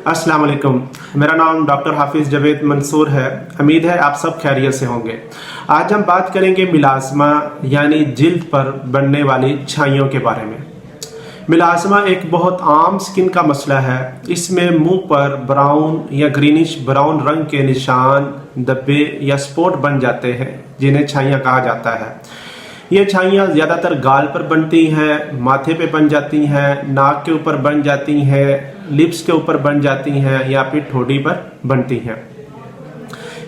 अस्सलाम वालेकुम। मेरा नाम डॉक्टर हाफिज़ जवेद मंसूर है। उम्मीद है आप सब खैरियत से होंगे। आज हम बात करेंगे मिलाज़मा यानी जिल्द पर बनने वाली छाइयों के बारे में। मिलाज़मा एक बहुत आम स्किन का मसला है। इसमें मुंह पर ब्राउन या ग्रीनिश ब्राउन रंग के निशान, धब्बे या स्पॉट बन जाते हैं जिन्हें छाइयाँ कहा जाता है। ये छाइयाँ ज़्यादातर गाल पर बनती हैं, माथे पे बन जाती हैं, नाक के ऊपर बन जाती हैं, लिप्स के ऊपर बन जाती हैं या फिर ठोड़ी पर बनती हैं।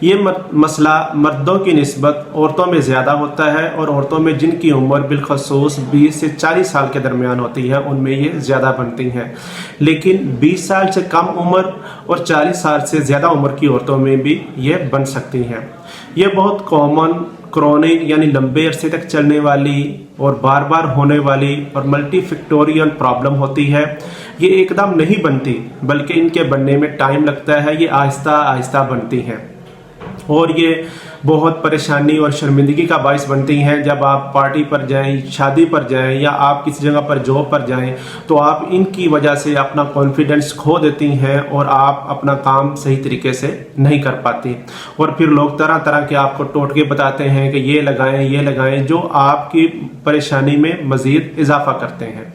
ये मसला मर्दों की निस्बत औरतों में ज़्यादा होता है और औरतों में जिनकी उम्र बिलखसूस 20 से 40 साल के दरमियान होती है उनमें ये ज़्यादा बनती हैं। लेकिन 20 साल से कम उम्र और 40 साल से ज़्यादा उम्र की औरतों में भी ये बन सकती हैं। ये बहुत कॉमन, क्रोनिक यानी लंबे अरसे तक चलने वाली और बार बार होने वाली और मल्टीफैक्टोरियल प्रॉब्लम होती है। ये एकदम नहीं बनती बल्कि इनके बनने में टाइम लगता है। ये आहिस्ता आहिस्ता बनती हैं और ये बहुत परेशानी और शर्मिंदगी का बायस बनती हैं। जब आप पार्टी पर जाएं, शादी पर जाएं या आप किसी जगह पर जॉब पर जाएं तो आप इनकी वजह से अपना कॉन्फिडेंस खो देती हैं और आप अपना काम सही तरीके से नहीं कर पाती। और फिर लोग तरह तरह के आपको टोटके बताते हैं कि ये लगाएं, जो आपकी परेशानी में मज़ीद इजाफा करते हैं।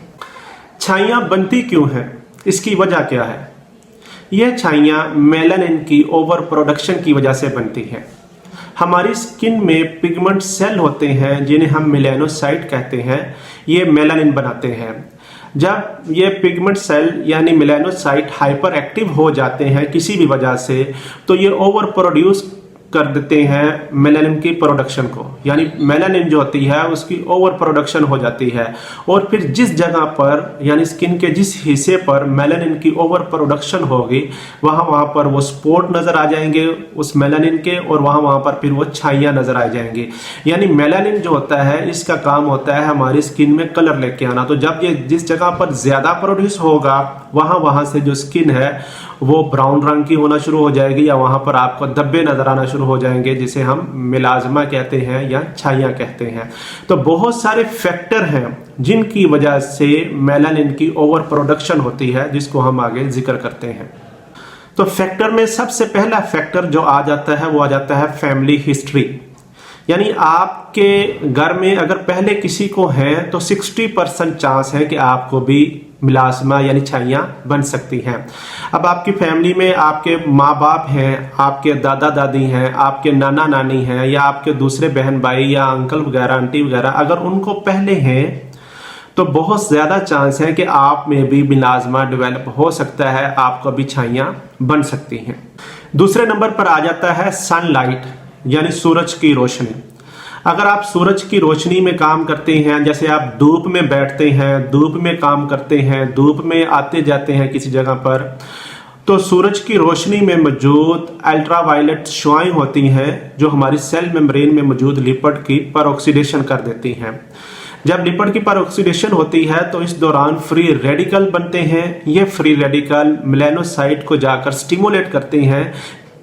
छाइयाँ बनती क्यों हैं? इसकी वजह क्या है? यह छाइयाँ मेलानिन की ओवर प्रोडक्शन की वजह से बनती हैं। हमारी स्किन में पिगमेंट सेल होते हैं जिन्हें हम मेलानोसाइट कहते हैं। ये मेलानिन बनाते हैं। जब ये पिगमेंट सेल यानी मेलानोसाइट हाइपर एक्टिव हो जाते हैं किसी भी वजह से तो ये ओवर प्रोड्यूस कर देते हैं मेलानिन की प्रोडक्शन को, यानी मेलानिन जो होती है उसकी ओवर प्रोडक्शन हो जाती है। और फिर जिस जगह पर यानी स्किन के जिस हिस्से पर मेलानिन की ओवर प्रोडक्शन होगी वहाँ पर वो स्पॉट नज़र आ जाएंगे उस मेलानिन के, और वहाँ पर फिर वो छाइयाँ नज़र आ जाएंगी। यानी मेलानिन जो होता है इसका काम होता है हमारी स्किन में कलर लेके आना। तो जब ये जिस जगह पर ज़्यादा प्रोड्यूस होगा वहाँ से जो स्किन है वो ब्राउन रंग की होना शुरू हो जाएगी या वहाँ पर आपको धब्बे नज़र आना शुरू हो जाएंगे जिसे हम मिलाज़मा कहते हैं या छाइयाँ कहते हैं। तो बहुत सारे फैक्टर हैं जिनकी वजह से मेलानिन की ओवर प्रोडक्शन होती है जिसको हम आगे जिक्र करते हैं। तो फैक्टर में सबसे पहला फैक्टर जो आ जाता है वो आ जाता है फैमिली हिस्ट्री। यानी आपके घर में अगर पहले किसी को है तो 60% चांस है कि आपको भी मिलाज़मा यानी छाइयाँ बन सकती हैं। अब आपकी फैमिली में आपके माँ बाप हैं, आपके दादा दादी हैं, आपके नाना नानी हैं या आपके दूसरे बहन भाई या अंकल वगैरह आंटी वगैरह, अगर उनको पहले हैं तो बहुत ज़्यादा चांस है कि आप में भी मिलाज़मा डेवलप हो सकता है, आपको भी छाइयाँ बन सकती हैं। दूसरे नंबर पर आ जाता है सनलाइट यानी सूरज की रोशनी। अगर आप सूरज की रोशनी में काम करते हैं, जैसे आप धूप में बैठते हैं, धूप में काम करते हैं, धूप में आते जाते हैं किसी जगह पर, तो सूरज की रोशनी में मौजूद अल्ट्रावायलेट शुआएं होती हैं जो हमारी सेल मेम्ब्रेन में मौजूद लिपिड की परऑक्सीडेशन कर देती हैं। जब लिपिड की परऑक्सीडेशन होती है तो इस दौरान फ्री रेडिकल बनते हैं। ये फ्री रेडिकल मेलानोसाइट को जाकर स्टिमुलेट करते हैं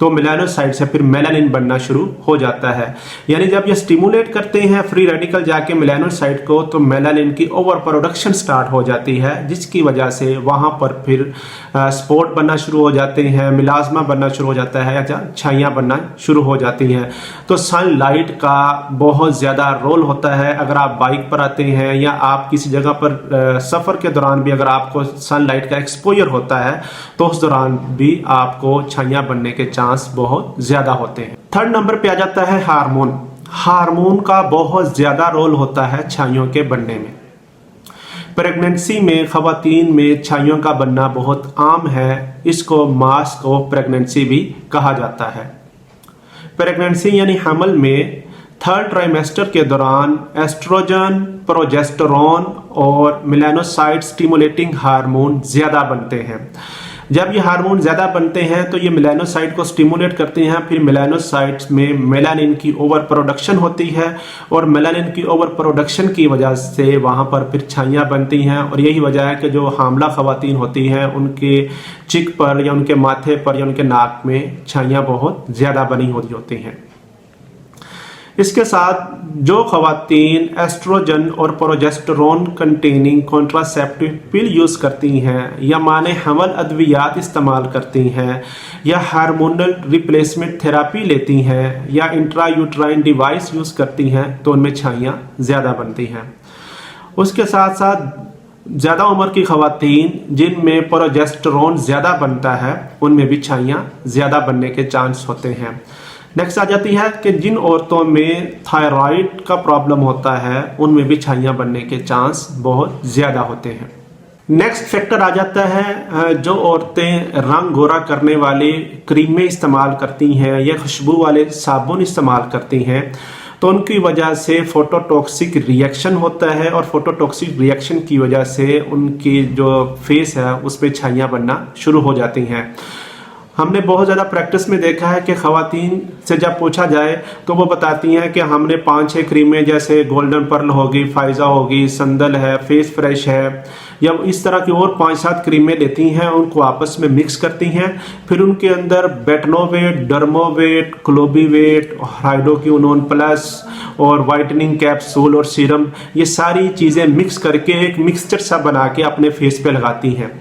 तो मेलानोसाइट से फिर मेलानिन बनना शुरू हो जाता है। यानी जब ये स्टिमुलेट करते हैं फ्री रेडिकल जाके मेलानोसाइट को तो मेलानिन की ओवर प्रोडक्शन स्टार्ट हो जाती है जिसकी वजह से वहाँ पर फिर स्पॉट बनना शुरू हो जाते हैं, मिलाज़मा बनना शुरू हो जाता है या छाइयाँ बनना शुरू हो जाती हैं। तो सनलाइट का बहुत ज़्यादा रोल होता है। अगर आप बाइक पर आते हैं या आप किसी जगह पर सफ़र के दौरान भी अगर आपको सनलाइट का एक्सपोजर होता है तो उस दौरान भी आपको छाइयाँ बनने के बहुत ज्यादा होते हैं। थर्ड नंबर पे आ जाता है हार्मोन। हार्मोन का बहुत ज्यादा रोल होता है छाइयों के बनने में। प्रेगनेंसी में खवातीन में छाइयों का बनना बहुत आम है। इसको मास्क ऑफ प्रेगनेंसी भी कहा जाता है। प्रेगनेंसी यानी हमल में थर्ड ट्राइमेस्टर के दौरान एस्ट्रोजन, प्रोजेस्टेरोन और मेलानोसाइट स्टिमुलेटिंग हार्मोन ज्यादा बनते हैं। जब ये हार्मोन ज़्यादा बनते हैं तो ये मेलानोसाइट को स्टिमुलेट करते हैं। फिर मेलानोसाइट्स में मेलानिन की ओवर प्रोडक्शन होती है और मेलानिन की ओवर प्रोडक्शन की वजह से वहाँ पर फिर छाइयाँ बनती हैं। और यही वजह है कि जो हामला खवातीन होती हैं उनके चिक पर या उनके माथे पर या उनके नाक में छाइयाँ बहुत ज़्यादा बनी होती हैं। इसके साथ जो खवातीन एस्ट्रोजन और प्रोजेस्टेरोन कंटेनिंग कॉन्ट्रासेप्टिव पिल यूज़ करती हैं या माने हमल अद्वियात इस्तेमाल करती हैं या हार्मोनल रिप्लेसमेंट थेरापी लेती हैं या इंट्रायूट्राइन डिवाइस यूज़ करती हैं तो उनमें छाइयाँ ज़्यादा बनती हैं। उसके साथ साथ ज़्यादा उम्र की खवातीन जिनमें प्रोजेस्टेरोन ज़्यादा बनता है उनमें भी छाइयाँ ज़्यादा बनने के चांस होते हैं। नेक्स्ट आ जाती है कि जिन औरतों में थायराइड का प्रॉब्लम होता है उनमें भी छाइयाँ बनने के चांस बहुत ज़्यादा होते हैं। नेक्स्ट फैक्टर आ जाता है जो औरतें रंग गोरा करने वाले क्रीमें इस्तेमाल करती हैं या खुशबू वाले साबुन इस्तेमाल करती हैं तो उनकी वजह से फोटोटॉक्सिक रिएक्शन होता है और फोटोटॉक्सिक रिएक्शन की वजह से उनकी जो फेस है उसमें छाइयाँ बनना शुरू हो जाती हैं। हमने बहुत ज़्यादा प्रैक्टिस में देखा है कि ख़वातीन से जब पूछा जाए तो वो बताती हैं कि हमने 5-6 क्रीमें जैसे गोल्डन पर्ल होगी, फाइजा होगी, संदल है, फेस फ्रेश है या इस तरह की और 5-7 क्रीमें लेती हैं, उनको आपस में मिक्स करती हैं, फिर उनके अंदर बेटनोवेट, डर्मोवेट, क्लोबीवेट, हाइड्रोक्विनोन प्लस और वाइटनिंग कैप्सूल और सीरम ये सारी चीज़ें मिक्स करके एक मिक्सचर सा बना के अपने फेस पे लगाती हैं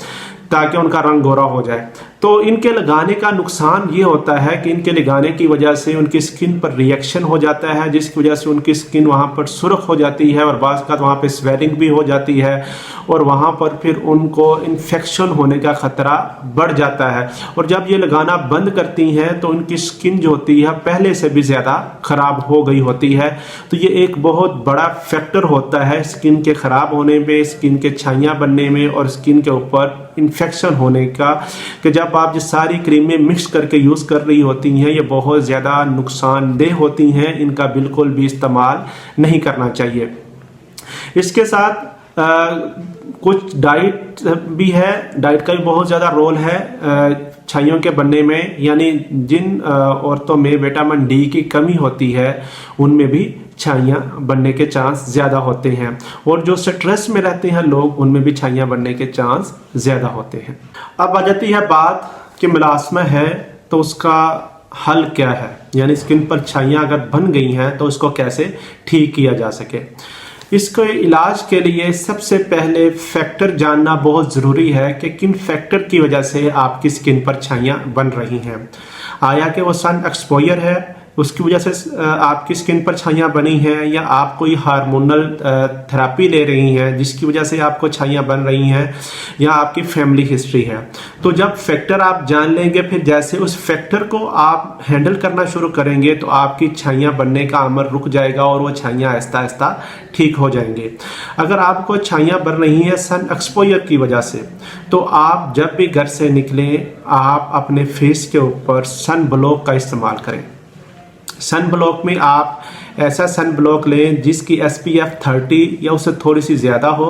ताकि उनका रंग गोरा हो जाए। तो इनके लगाने का नुकसान ये होता है कि इनके लगाने की वजह से उनकी स्किन पर रिएक्शन हो जाता है जिसकी वजह से उनकी स्किन वहाँ पर सुर्ख हो जाती है और बाज़ का वहाँ पे स्वेलिंग भी हो जाती है और वहाँ पर फिर उनको इन्फेक्शन होने का ख़तरा बढ़ जाता है। और जब ये लगाना बंद करती हैं तो उनकी स्किन जो होती है पहले से भी ज़्यादा ख़राब हो गई होती है। तो ये एक बहुत बड़ा फैक्टर होता है स्किन के ख़राब होने में, स्किन के छाइयाँ बनने में और स्किन के ऊपर इन्फेक्शन होने का, कि जब आप जो सारी क्रीमें मिक्स करके यूज़ कर रही होती हैं ये बहुत ज़्यादा नुकसानदेह होती हैं, इनका बिल्कुल भी इस्तेमाल नहीं करना चाहिए। इसके साथ कुछ डाइट भी है, डाइट का भी बहुत ज़्यादा रोल है छाइयों के बनने में, यानी जिन औरतों में विटामिन डी की कमी होती है उनमें भी छाइयाँ बनने के चांस ज़्यादा होते हैं और जो स्ट्रेस में रहते हैं लोग उनमें भी छाइयाँ बनने के चांस ज़्यादा होते हैं। अब आ जाती है बात कि मिलास्मा है तो उसका हल क्या है, यानी स्किन पर छाइयाँ अगर बन गई हैं तो उसको कैसे ठीक किया जा सके। इसके इलाज के लिए सबसे पहले फैक्टर जानना बहुत ज़रूरी है कि किन फैक्टर की वजह से आपकी स्किन पर छाइयाँ बन रही हैं। आया कि वो सन एक्सपोजर है उसकी वजह से आपकी स्किन पर छाइयाँ बनी हैं, या आप कोई हार्मोनल थेरापी ले रही हैं जिसकी वजह से आपको छाइयाँ बन रही हैं, या आपकी फैमिली हिस्ट्री है। तो जब फैक्टर आप जान लेंगे फिर जैसे उस फैक्टर को आप हैंडल करना शुरू करेंगे तो आपकी छाइयाँ बनने का अमल रुक जाएगा और वो छाइयाँ आहिस्ता आहिस्ता ठीक हो जाएंगे। अगर आपको छाइयाँ बन रही हैं सन एक्सपोजर की वजह से तो आप जब भी घर से निकलें आप अपने फेस के ऊपर सन ब्लॉक का इस्तेमाल करें। सन ब्लॉक में आप ऐसा सन ब्लॉक लें जिसकी SPF 30 या उससे थोड़ी सी ज़्यादा हो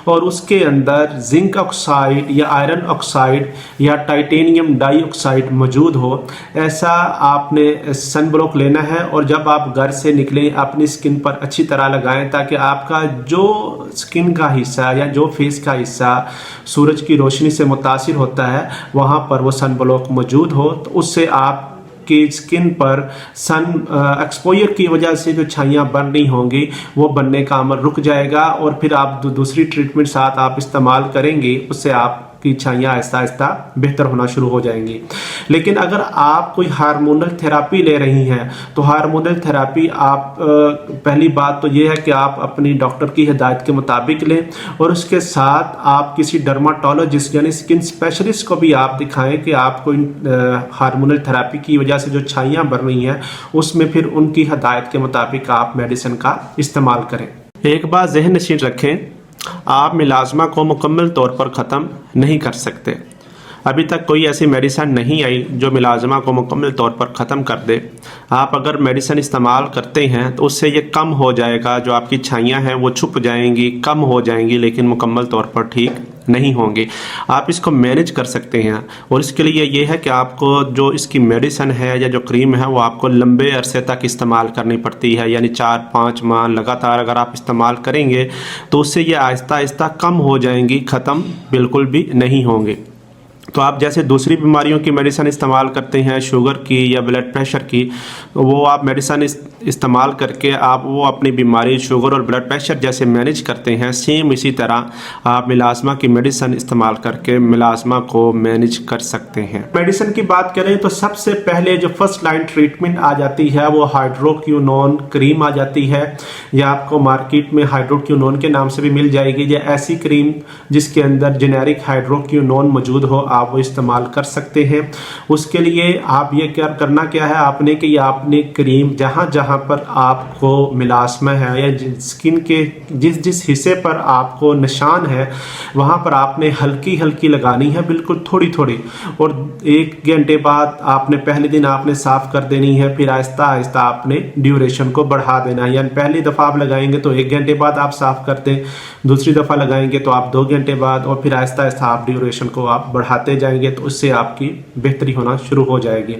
और उसके अंदर जिंक ऑक्साइड या आयरन ऑक्साइड या टाइटेनियम डाइऑक्साइड मौजूद हो। ऐसा आपने सन ब्लॉक लेना है और जब आप घर से निकलें अपनी स्किन पर अच्छी तरह लगाएं ताकि आपका जो स्किन का हिस्सा या जो फेस का हिस्सा सूरज की रोशनी से मुतासिर होता है वहाँ पर वो सन ब्लॉक मौजूद हो। तो उससे आप की स्किन पर सन एक्सपोजर की वजह से जो छाइयाँ बन रही होंगी वो बनने का अमल रुक जाएगा और फिर आप दूसरी ट्रीटमेंट साथ आप इस्तेमाल करेंगे उससे आपकी छाइयाँ आहिस्ता आहिस्ता बेहतर होना शुरू हो जाएंगी। लेकिन अगर आप कोई हार्मोनल थेरापी ले रही हैं तो हार्मोनल थेरापी आप पहली बात तो ये है कि आप अपनी डॉक्टर की हिदायत के मुताबिक लें और उसके साथ आप किसी डर्माटोलॉजिस्ट यानी स्किन स्पेशलिस्ट को भी आप दिखाएं कि आपको हार्मोनल थेरापी की वजह से जो छाइयाँ बन रही हैं उसमें फिर उनकी हिदायत के मुताबिक आप मेडिसिन का इस्तेमाल करें। एक बात ज़हन नशीन रखें, आप मिलाज़मा को मुकम्मल तौर पर ख़त्म नहीं कर सकते। अभी तक कोई ऐसी मेडिसिन नहीं आई जो मिलाज़मा को मुकम्मल तौर पर ख़त्म कर दे। आप अगर मेडिसिन इस्तेमाल करते हैं तो उससे ये कम हो जाएगा, जो आपकी छाइयाँ हैं वो छुप जाएंगी, कम हो जाएंगी, लेकिन मुकम्मल तौर पर ठीक नहीं होंगी। आप इसको मैनेज कर सकते हैं और इसके लिए ये है कि आपको जो इसकी मेडिसिन है या जो क्रीम है वो आपको लंबे अरसे तक इस्तेमाल करनी पड़ती है, यानी 4-5 माह लगातार अगर आप इस्तेमाल करेंगे तो उससे ये आहिस्ता आहिस्ता कम हो जाएंगी, ख़त्म बिल्कुल भी नहीं होंगे। तो आप जैसे दूसरी बीमारियों की मेडिसिन इस्तेमाल करते हैं, शुगर की या ब्लड प्रेशर की, वो आप मेडिसिन इस्तेमाल करके आप वो अपनी बीमारी शुगर और ब्लड प्रेशर जैसे मैनेज करते हैं, सेम इसी तरह आप मिलाज़मा की मेडिसिन इस्तेमाल करके मिलाज़मा को मैनेज कर सकते हैं। मेडिसिन की बात करें तो सबसे पहले जो फर्स्ट लाइन ट्रीटमेंट आ जाती है वो हाइड्रोक्विनोन क्रीम आ जाती है, या आपको मार्केट में हाइड्रोक्विनोन के नाम से भी मिल जाएगी, या ऐसी क्रीम जिसके अंदर जेनेरिक हाइड्रोक्विनोन मौजूद हो, आप वो इस्तेमाल कर सकते हैं। उसके लिए आप ये करना क्या है आपने कि आपने क्रीम जहाँ जहाँ पर आपको मिलाज़मा है या स्किन के जिस हिस्से पर आपको निशान है वहाँ पर आपने हल्की हल्की लगानी है, बिल्कुल थोड़ी थोड़ी, और 1 घंटे बाद आपने पहले दिन आपने साफ़ कर देनी है, फिर आहिस्ता आहिस्ता आपने ड्यूरेशन को बढ़ा देना है। यानी पहली दफ़ा आप लगाएंगे तो 1 घंटे बाद आप साफ़ कर दें, दूसरी दफ़ा लगाएंगे तो आप 2 घंटे बाद, और फिर आहिस्ता आहिस्ता आप ड्यूरेशन को आप बढ़ाते जाएंगे तो उससे आपकी बेहतरी होना शुरू हो जाएगी।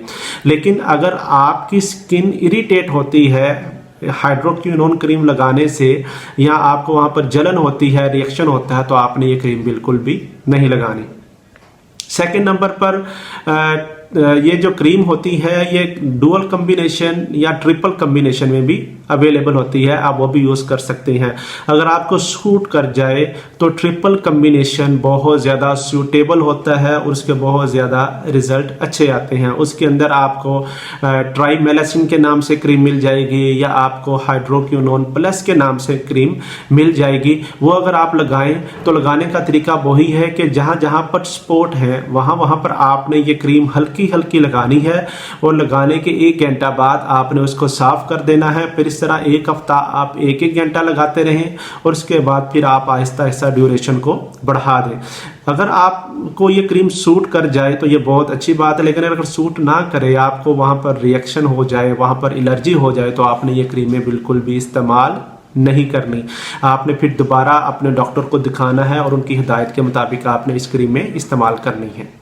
लेकिन अगर आपकी स्किन इरिटेट होती है हाइड्रोक्विनोन क्रीम लगाने से, या आपको वहाँ पर जलन होती है, रिएक्शन होता है, तो आपने ये क्रीम बिल्कुल भी नहीं लगानी। सेकंड नंबर पर ये जो क्रीम होती है ये डुअल कम्बिनेशन या ट्रिपल कम्बिनेशन में भी अवेलेबल होती है, आप वो भी यूज़ कर सकते हैं। अगर आपको सूट कर जाए तो ट्रिपल कम्बिनेशन बहुत ज़्यादा सूटेबल होता है और उसके बहुत ज़्यादा रिजल्ट अच्छे आते हैं। उसके अंदर आपको ट्राइमेलासिन के नाम से क्रीम मिल जाएगी, या आपको हाइड्रोक्विनोन प्लस के नाम से क्रीम मिल जाएगी। वो अगर आप लगाएं तो लगाने का तरीका वही है कि जहाँ जहाँ पर स्पॉट है वहाँ पर आपने ये क्रीम हल्की हल्की लगानी है, और लगाने के 1 घंटा बाद आपने उसको साफ कर देना है। फिर इस तरह 1 हफ्ता आप 1-1 घंटा लगाते रहें, और उसके बाद फिर आप आहिस्ता आहिस्ता ड्यूरेशन को बढ़ा दें। अगर आपको ये क्रीम सूट कर जाए तो ये बहुत अच्छी बात है, लेकिन अगर सूट ना करे, आपको वहाँ पर रिएक्शन हो जाए, वहाँ पर एलर्जी हो जाए, तो आपने ये क्रीमें बिल्कुल भी इस्तेमाल नहीं करनी। आपने फिर दोबारा अपने डॉक्टर को दिखाना है और उनकी हिदायत के मुताबिक आपने इस क्रीम में इस्तेमाल करनी है।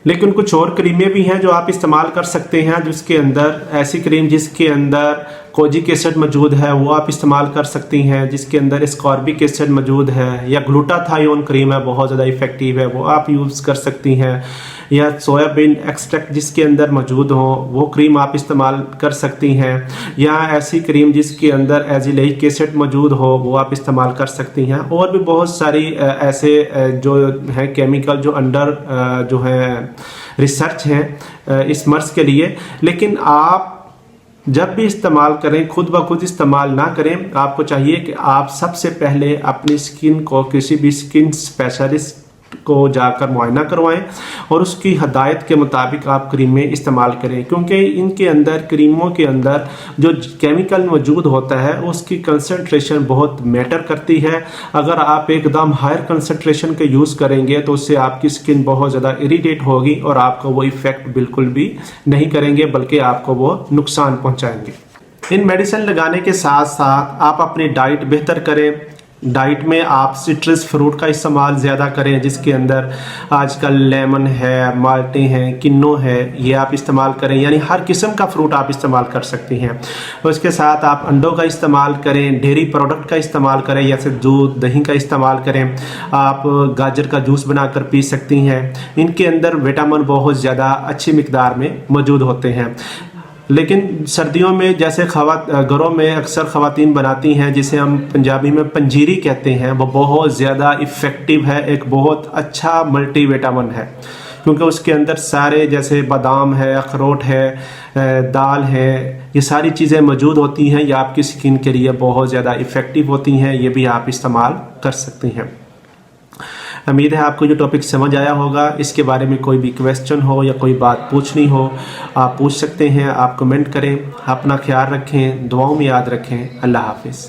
लेकिन कुछ और क्रीमें भी हैं जो आप इस्तेमाल कर सकते हैं, जिसके अंदर ऐसी क्रीम जिसके अंदर कोजिक एसिड मौजूद है वो आप इस्तेमाल कर सकती हैं, जिसके अंदर स्कॉर्बिक एसिड मौजूद है, या ग्लूटाथायोन क्रीम है बहुत ज़्यादा इफेक्टिव है, वो आप यूज़ कर सकती हैं, या सोयाबीन एक्सट्रैक्ट जिसके अंदर मौजूद हो वो क्रीम आप इस्तेमाल कर सकती हैं, या ऐसी क्रीम जिसके अंदर एजिलिक एसिड मौजूद हो वो आप इस्तेमाल कर सकती हैं। और भी बहुत सारी ऐसे जो है केमिकल जो अंडर जो है रिसर्च हैं इस मर्ज के लिए। लेकिन आप जब भी इस्तेमाल करें खुद ब खुद इस्तेमाल ना करें। आपको चाहिए कि आप सबसे पहले अपनी स्किन को किसी भी स्किन स्पेशलिस्ट को जाकर मुआयना करवाएं और उसकी हदायत के मुताबिक आप क्रीमें इस्तेमाल करें, क्योंकि इनके अंदर क्रीमों के अंदर जो केमिकल मौजूद होता है उसकी कंसंट्रेशन बहुत मैटर करती है। अगर आप एकदम हायर कंसंट्रेशन के यूज़ करेंगे तो उससे आपकी स्किन बहुत ज़्यादा इरिटेट होगी और आपको वो इफ़ेक्ट बिल्कुल भी नहीं करेंगे, बल्कि आपको वो नुकसान पहुँचाएंगे। इन मेडिसिन लगाने के साथ साथ आप अपनी डाइट बेहतर करें। डाइट में आप सिट्रस फ्रूट का इस्तेमाल ज़्यादा करें, जिसके अंदर आजकल लेमन है, माल्टे हैं, किन्नो है, ये आप इस्तेमाल करें। यानी हर किस्म का फ्रूट आप इस्तेमाल कर सकती हैं। उसके साथ आप अंडों का इस्तेमाल करें, डेयरी प्रोडक्ट का इस्तेमाल करें, जैसे दूध दही का इस्तेमाल करें। आप गाजर का जूस बनाकर पी सकती हैं। इनके अंदर विटामिन बहुत ज़्यादा अच्छी मिकदार में मौजूद होते हैं। लेकिन सर्दियों में जैसे घरों में अक्सर ख़वातीन बनाती हैं, जिसे हम पंजाबी में पंजीरी कहते हैं, वो बहुत ज़्यादा इफ़ेक्टिव है, एक बहुत अच्छा मल्टीविटामिन है, क्योंकि उसके अंदर सारे जैसे बादाम है, अखरोट है, दाल है, ये सारी चीज़ें मौजूद होती हैं। ये आपकी स्किन के लिए बहुत ज़्यादा इफ़ेक्टिव होती हैं, ये भी आप इस्तेमाल कर सकती हैं। उम्मीद है आपको जो टॉपिक समझ आया होगा। इसके बारे में कोई भी क्वेश्चन हो या कोई बात पूछनी हो आप पूछ सकते हैं, आप कमेंट करें। अपना ख्याल रखें, दुआओं में याद रखें। अल्लाह हाफिज़।